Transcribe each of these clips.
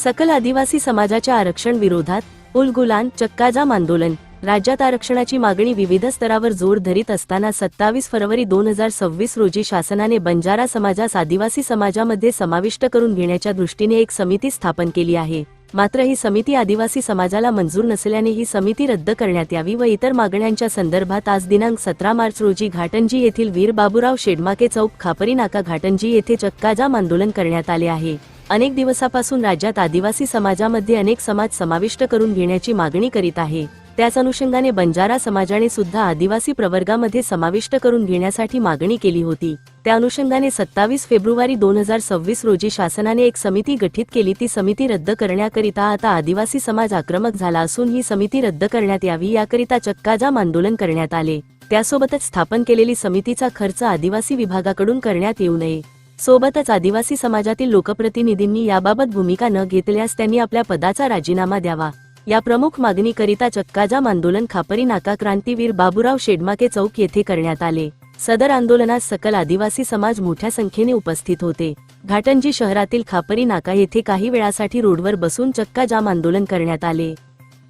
सकल आदिवासी समाजाच्या आरक्षण विरोधात उलगुलान चक्काजाम आंदोलन। राज्यात आरक्षणाची मागणी विविध स्तरावर जोर धरीत असताना 27 फरवरी 2026 रोजी शासनाने बंजारा समाजास आदिवासी समाजामध्ये समाविष्ट करून घेण्याच्या दृष्टीने एक समिती स्थापन केली आहे। मात्र ही समिती आदिवासी समाजाला मंजूर नसल्याने ही समिती रद्द करण्यात यावी व इतर मागण्यांच्या संदर्भात आज दिनांक 17 मार्च रोजी घाटंजी येथील वीर बाबूराव शेडमाके चौक खापरी नाका घाटंजी येथे चक्काजाम आंदोलन करण्यात आले आहे। अनेक दिवसापासून राज्यात आदिवासी समाजामध्ये अनेक समाज समाविष्ट करून घेण्याची मागणी करीत आहे। त्याच अनुषंगाने बंजारा समाजाने सुद्धा आदिवासी प्रवर्गामध्ये समाविष्ट करून घेण्यासाठी मागणी केली होती। त्या अनुषंगाने 27 फेब्रुवारी 2026 रोजी शासनाने एक समिती गठीत केली। ती समिती रद्द करण्याकरिता आता आदिवासी समाज आक्रमक झाला असून ही समिती रद्द करण्यात यावी याकरिता चक्काजाम आंदोलन करण्यात आले। त्यासोबतच स्थापन केलेली समितीचा खर्च आदिवासी विभागाकडून करण्यात येऊ नये। सोबतच आदिवासी समाजातील लोकप्रतिनिधींनी याबाबत भूमिका न घेतल्यास त्यांनी आपल्या पदाचा राजीनामा द्यावा। या प्रमुख मागणीकरिता चक्काजाम आंदोलन खापरी नाका क्रांतीवीर बाबूराव शेडमाके चौक येथे करण्यात आले। सदर आंदोलनात सकल आदिवासी समाज मोठ्या संख्येने उपस्थित होते। घाटंजी शहरातील खापरी नाका येथे काही वेळासाठी रोडवर बसून चक्काजाम आंदोलन करण्यात आले।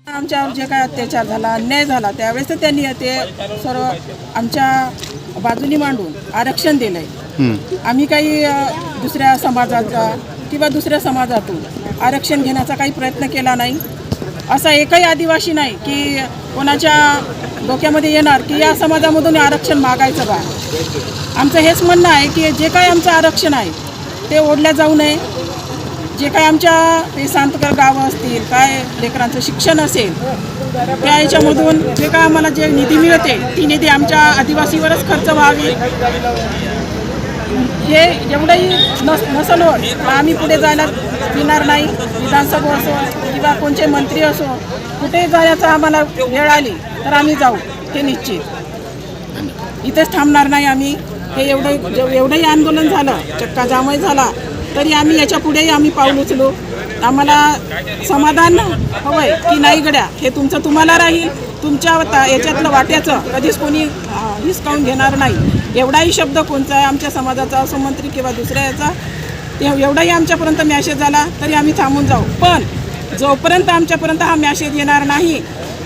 आमच्यावर जे काय अत्याचार झाला, अन्याय झाला, त्यावेळेस त्यांनी ते सर्व आमच्या बाजूनी मांडून आरक्षण दिलंय। आम्ही काही दुसऱ्या समाजाचा किंवा दुसऱ्या समाजातून आरक्षण घेण्याचा काही प्रयत्न केला नाही। असा एकही आदिवासी नाही की कोणाच्या डोक्यामध्ये येणार की या समाजामधून आरक्षण मागायचं बा। आमचं हेच म्हणणं आहे की जे काही आमचं आरक्षण आहे ते ओढल्या जाऊ नये। जे काय आमच्या ते शांतकर गावं असतील, काय लेकरांचं शिक्षण असेल, त्या याच्यामधून जे काय आम्हाला जे निधी मिळते ती निधी आमच्या आदिवासीवरच खर्च व्हावी। हे एवढंही नसल होत आम्ही पुढे जायला येणार नाही। विधानसभा असो किंवा कोणते मंत्री असो, कुठे जाण्याचा आम्हाला वेळ आली तर आम्ही जाऊ, हे निश्चित। इथेच थांबणार नाही आम्ही। हे एवढंही आंदोलन झालं, चक्काजामही झाला, तरी आम्ही याच्या पुढेही आम्ही पाऊल उचलू। आम्हाला समाधान हवंय की नाही गड्या, हे तुमचं तुम्हाला राहील, तुमच्या याच्यातलं वाट्याचं कधीच कोणी हिसकावून घेणार नाही। एवढाही शब्द कोणता आहे आमच्या समाजाचा असो, मंत्री किंवा दुसऱ्या याचा, एवढाही आमच्यापर्यंत मॅसेज आला तरी आम्ही थांबून जाऊ। पण जोपर्यंत आमच्यापर्यंत हा मॅसेज येणार नाही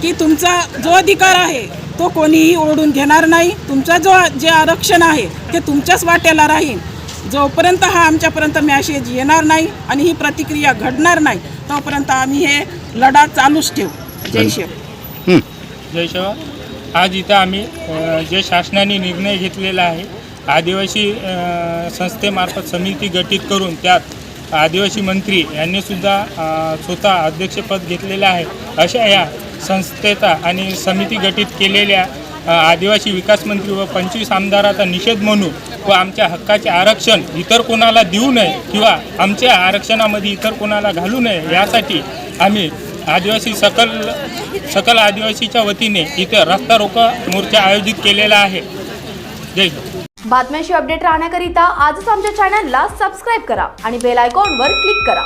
की तुमचा जो अधिकार आहे तो कोणीही ओढून घेणार नाही, तुमचा जे आरक्षण आहे ते तुमच्याच वाट्याला राहील, जोपर्यंत हा आमच्यापर्यंत मॅसेज येणार नाही आणि ही प्रतिक्रिया घडणार नाही तोपर्यंत आम्ही हे लढा चालूच ठेवू। जय शिव। जय शिव। आज इथं आम्ही जे शासनाने निर्णय घेतलेला आहे, आदिवासी संस्थेमार्फत समिती गठीत करून त्यात आदिवासी मंत्री यांनी सुद्धा स्वतः अध्यक्षपद घेतलेलं आहे। अशा या संस्थेचा आणि समिती गठीत केलेल्या आदिवासी विकास मंत्री व 25 आमदाराचा निषेध म्हणून व आमच्या हक्काचे आरक्षण इतर कोणाला देऊ नये किंवा आमच्या आरक्षणामध्ये इतर कोणाला घालू नये यासाठी आम्ही आदिवासी सकल आदिवासीच्या वतीने इथे रस्ता रोको मोर्चा आयोजित केलेला आहे। जय हिंद। बातम्यांशी अपडेट राहण्याकरिता आजच आमच्या चॅनलला सबस्क्राईब करा आणि बेल आयकॉनवर क्लिक करा।